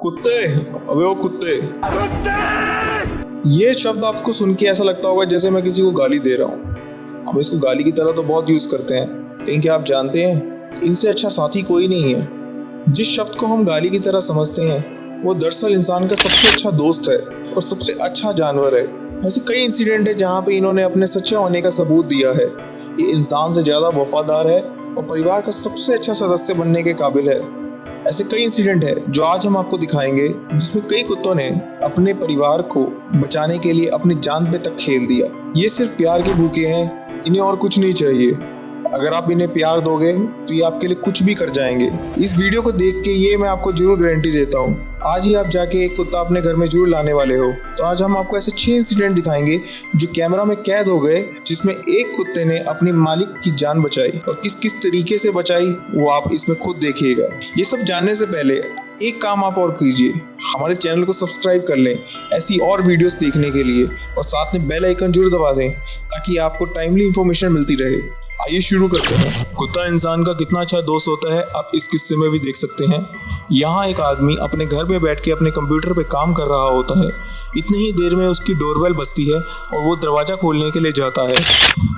कुत्ते, अबे ओ कुत्ते। ये शब्द आपको सुन के ऐसा लगता होगा जैसे मैं किसी को गाली दे रहा हूँ। हम इसको गाली की तरह तो बहुत यूज करते हैं, लेकिन क्या आप जानते हैं इनसे अच्छा साथी कोई नहीं है। जिस शब्द को हम गाली की तरह समझते हैं वो दरअसल इंसान का सबसे अच्छा दोस्त है और सबसे अच्छा जानवर है। ऐसे कई इंसिडेंट है जहाँ पे इन्होंने अपने सच्चे होने का सबूत दिया है। ये इंसान से ज्यादा वफादार है और परिवार का सबसे अच्छा सदस्य बनने के काबिल है। ऐसे कई इंसिडेंट है जो आज हम आपको दिखाएंगे जिसमें कई कुत्तों ने अपने परिवार को बचाने के लिए अपनी जान पे तक खेल दिया। ये सिर्फ प्यार के भूखे हैं, इन्हें और कुछ नहीं चाहिए। अगर आप इन्हें प्यार दोगे तो ये आपके लिए कुछ भी कर जाएंगे। इस वीडियो को देख के ये मैं आपको जरूर गारंटी देता हूँ, आज ही आप जाके एक कुत्ता अपने घर में जरूर लाने वाले हो। तो आज हम आपको ऐसे 6 इंसिडेंट दिखाएंगे जो कैमरा में कैद हो गए, जिसमें एक कुत्ते ने अपनी मालिक की जान बचाई और किस किस तरीके से बचाई वो आप इसमें खुद देखिएगा। ये सब जानने से पहले एक काम आप और कीजिए, हमारे चैनल को सब्सक्राइब कर लें ऐसी और वीडियोस देखने के लिए, और साथ में बेल आइकन जरूर दबा दें ताकि आपको टाइमली इंफॉर्मेशन मिलती रहे। आइए शुरू करते हैं। कुत्ता इंसान का कितना अच्छा दोस्त होता है आप इस किस्से में भी देख सकते हैं। यहाँ एक आदमी अपने घर में बैठ के अपने कंप्यूटर पे काम कर रहा होता है। इतनी ही देर में उसकी डोरबेल बजती है और वो दरवाज़ा खोलने के लिए जाता है।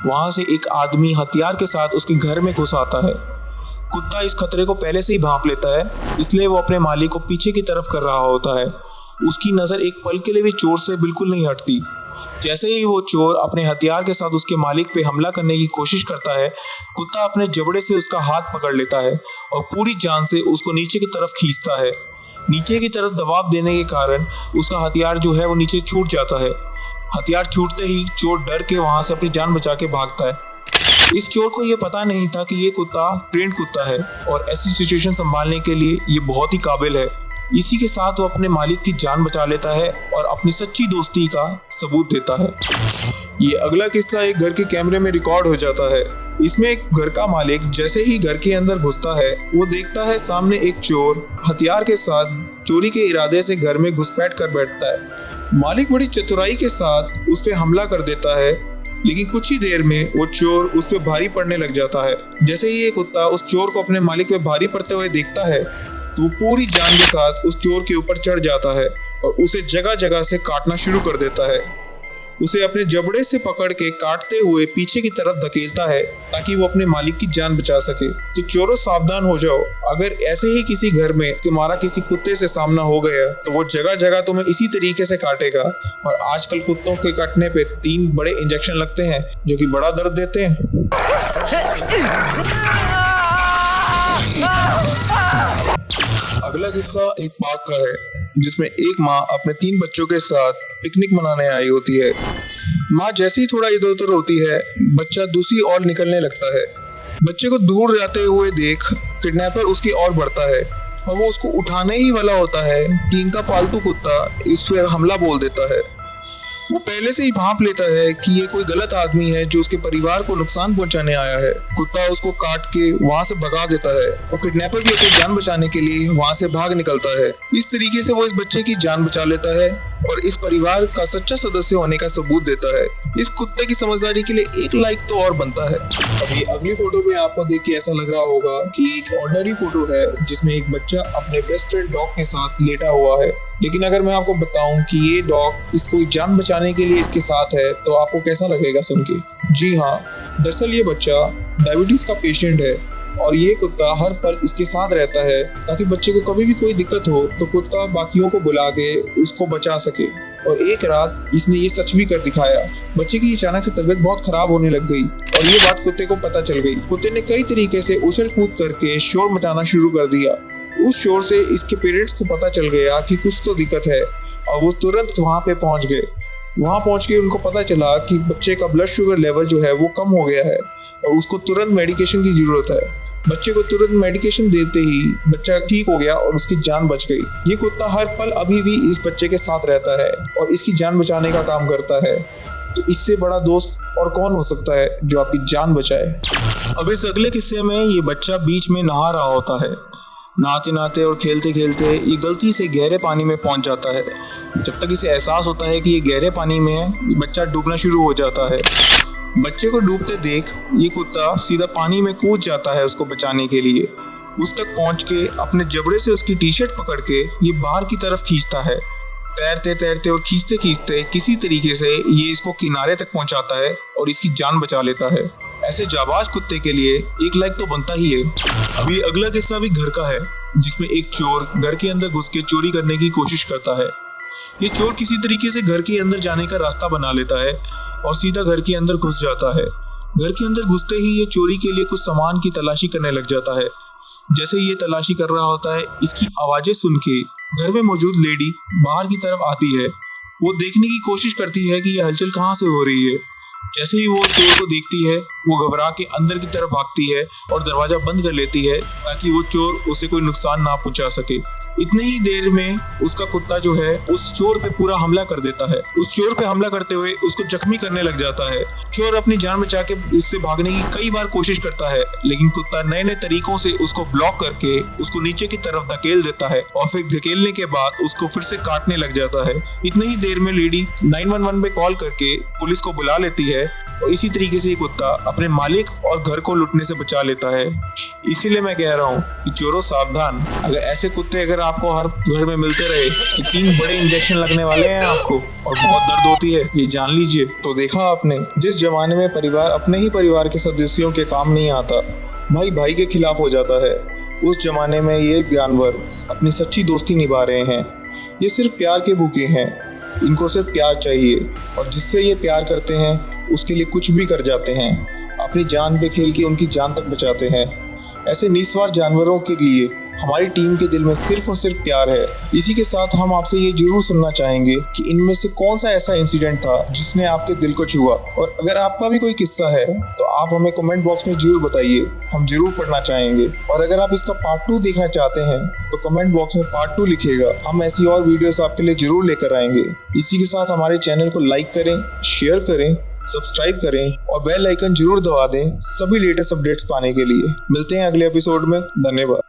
वहाँ से एक आदमी हथियार के साथ उसके घर में घुस आता है। कुत्ता इस खतरे को पहले से ही भांप लेता है, इसलिए वो अपने मालिक को पीछे की तरफ कर रहा होता है। उसकी नज़र एक पल के लिए भी चोर से बिल्कुल नहीं हटती। जैसे ही वो चोर अपने हथियार के साथ उसके मालिक पे हमला करने की कोशिश करता है, कुत्ता अपने जबड़े से उसका हाथ पकड़ लेता है और पूरी जान से उसको नीचे की तरफ खींचता है। नीचे की तरफ दबाव देने के कारण उसका हथियार जो है वो नीचे छूट जाता है। हथियार छूटते ही चोर डर के वहां से अपनी जान बचा के भागता है। इस चोर को ये पता नहीं था कि ये कुत्ता ट्रेंड कुत्ता है और ऐसी सिचुएशन संभालने के लिए ये बहुत ही काबिल है। इसी के साथ वो अपने मालिक की जान बचा लेता है और अपनी सच्ची दोस्ती का सबूत देता है। ये अगला किस्सा एक घर के कैमरे में रिकॉर्ड हो जाता है। इसमें एक घर का मालिक जैसे ही घर के अंदर घुसता है वो देखता है सामने एक चोर हथियार के साथ चोरी के इरादे से घर में घुसपैठ कर बैठता है। मालिक बड़ी चतुराई के साथ उस पर हमला कर देता है, लेकिन कुछ ही देर में वो चोर उस पर भारी पड़ने लग जाता है। जैसे ही ये कुत्ता उस चोर को अपने मालिक पे भारी पड़ते हुए देखता है तो वो पूरी जान के साथ उस चोर के ऊपर चढ़ जाता है और उसे जगह जगह से काटना शुरू कर देता है। उसे अपने जबड़े से पकड़ के काटते हुए पीछे की तरफ धकेलता है ताकि वो अपने मालिक की जान बचा सके। तो चोरों सावधान हो जाओ, अगर ऐसे ही किसी घर में तुम्हारा किसी कुत्ते से सामना हो गया तो वो जगह जगह तुम्हें इसी तरीके से काटेगा। और आजकल कुत्तों के काटने पे 3 बड़े इंजेक्शन लगते हैं जो कि बड़ा दर्द देते हैं। अगला किस्सा एक पार्क का है जिसमें एक माँ अपने 3 बच्चों के साथ पिकनिक मनाने आई होती है। माँ जैसे ही थोड़ा इधर उधर होती है, बच्चा दूसरी ओर निकलने लगता है। बच्चे को दूर जाते हुए देख किडनैपर उसकी ओर बढ़ता है और वो उसको उठाने ही वाला होता है कि इनका पालतू कुत्ता इस पे हमला बोल देता है। वो पहले से ही भांप लेता है कि ये कोई गलत आदमी है जो उसके परिवार को नुकसान पहुंचाने आया है। कुत्ता उसको काट के वहां से भगा देता है और किडनैपर भी अपनी जान बचाने के लिए वहां से भाग निकलता है। इस तरीके से वो इस बच्चे की जान बचा लेता है और इस परिवार का सच्चा सदस्य होने का सबूत देता है। इस कुत्ते की समझदारी के लिए 1 लाइक तो और बनता है। अभी अगली फोटो में आपको देख के ऐसा लग रहा होगा कि एक ऑर्डिनरी फोटो है जिसमें एक बच्चा अपने बेस्ट फ्रेंड डॉग के साथ लेटा हुआ है, लेकिन अगर मैं आपको बताऊं कि ये डॉग इसको जान बचाने के लिए इसके साथ है तो आपको कैसा लगेगा सुन के? जी हाँ, दरअसल ये बच्चा डायबिटीज का पेशेंट है और ये कुत्ता हर पल इसके साथ रहता है ताकि बच्चे को कभी भी कोई दिक्कत हो तो कुत्ता बाकियों को बुला के उसको बचा सके। और एक रात इसने ये सच भी कर दिखाया। बच्चे की अचानक से तबीयत बहुत खराब होने लग गई और ये बात कुत्ते को पता चल गई। कुत्ते ने कई तरीके से उछल कूद करके शोर मचाना शुरू कर दिया। उस शोर से इसके पेरेंट्स को पता चल गया कि कुछ तो दिक्कत है और वो तुरंत वहाँ पे पहुँच गए। वहाँ पहुँच के उनको पता चला कि बच्चे का ब्लड शुगर लेवल जो है वो कम हो गया है और उसको तुरंत मेडिकेशन की जरूरत है। बच्चे को तुरंत मेडिकेशन देते ही बच्चा ठीक हो गया और उसकी जान बच गई। ये कुत्ता हर पल अभी भी इस बच्चे के साथ रहता है और इसकी जान बचाने का काम करता है। तो इससे बड़ा दोस्त और कौन हो सकता है जो आपकी जान बचाए। अब इस अगले किस्से में ये बच्चा बीच में नहा रहा होता है। नहाते नहाते और खेलते खेलते ये गलती से गहरे पानी में पहुंच जाता है। जब तक इसे एहसास होता है कि ये गहरे पानी में है, ये बच्चा डूबना शुरू हो जाता है। बच्चे को डूबते देख ये कुत्ता सीधा पानी में कूद जाता है उसको बचाने के लिए। उस तक पहुंच के अपने जबड़े से उसकी टी शर्ट पकड़ के ये बाहर की तरफ खींचता है। तैरते तैरते और खींचते खींचते किसी तरीके से ये इसको किनारे तक पहुंचाता है और इसकी जान बचा लेता है। ऐसे जाबाज कुत्ते के लिए एक लाइक तो बनता ही है। अभी अगला किस्सा भी घर का है, जिसमें एक चोर घर के अंदर घुस के चोरी करने की कोशिश करता है। ये चोर किसी तरीके से घर के अंदर जाने का रास्ता बना लेता है और सीधा घर के अंदर घुस जाता है। घर के अंदर घुसते ही ये चोरी के लिए कुछ सामान की तलाशी करने लग जाता है। जैसे ये तलाशी कर रहा होता है, इसकी आवाजें सुन के घर में मौजूद लेडी बाहर की तरफ आती है। वो देखने की कोशिश करती है कि ये हलचल कहाँ से हो रही है। जैसे ही वो चोर को देखती है, वो घबरा के अंदर की तरफ भागती है और दरवाजा बंद कर लेती है ताकि वो चोर उसे कोई नुकसान ना पहुंचा सके। इतने ही देर में उसका कुत्ता जो है उस चोर पे पूरा हमला कर देता है। उस चोर पे हमला करते हुए उसको जख्मी करने लग जाता है। चोर अपनी जान बचा के उससे भागने की कई बार कोशिश करता है, लेकिन कुत्ता नए नए तरीकों से उसको ब्लॉक करके उसको नीचे की तरफ धकेल देता है और फिर धकेलने के बाद उसको फिर से काटने लग जाता है। इतने ही देर में लेडी 911 पे कॉल करके पुलिस को बुला लेती है और इसी तरीके से ये कुत्ता अपने मालिक और घर को लूटने से बचा लेता है। इसीलिए मैं कह रहा हूँ कि चोरों सावधान। अगर ऐसे कुत्ते अगर आपको हर घर में मिलते रहे तो 3 बड़े इंजेक्शन लगने वाले हैं आपको और बहुत दर्द होती है, ये जान लीजिए। तो देखा आपने, जिस जमाने में परिवार अपने ही परिवार के सदस्यों के काम नहीं आता, भाई भाई के खिलाफ हो जाता है, उस जमाने में ये जानवर अपनी सच्ची दोस्ती निभा रहे हैं। ये सिर्फ प्यार के भूखे हैं, इनको सिर्फ प्यार चाहिए और जिससे ये प्यार करते हैं उसके लिए कुछ भी कर जाते हैं। अपनी जान पे खेल के उनकी जान तक बचाते हैं। ऐसे निस्वार्थ जानवरों के लिए हमारी टीम के दिल में सिर्फ और सिर्फ प्यार है। इसी के साथ हम आपसे ये जरूर सुनना चाहेंगे कि इनमें से कौन सा ऐसा इंसिडेंट था जिसने आपके दिल को छुआ, और अगर आपका भी कोई किस्सा है तो आप हमें कमेंट बॉक्स में जरूर बताइए, हम जरूर पढ़ना चाहेंगे। और अगर आप इसका पार्ट 2 देखना चाहते हैं तो कमेंट बॉक्स में पार्ट 2 लिखिएगा, हम ऐसी और वीडियोस आपके लिए जरूर लेकर आएंगे। इसी के साथ हमारे चैनल को लाइक करें, शेयर करें, सब्सक्राइब करें और बेल आइकन जरूर दबा दें सभी लेटेस्ट अपडेट्स पाने के लिए। मिलते हैं अगले एपिसोड में। धन्यवाद।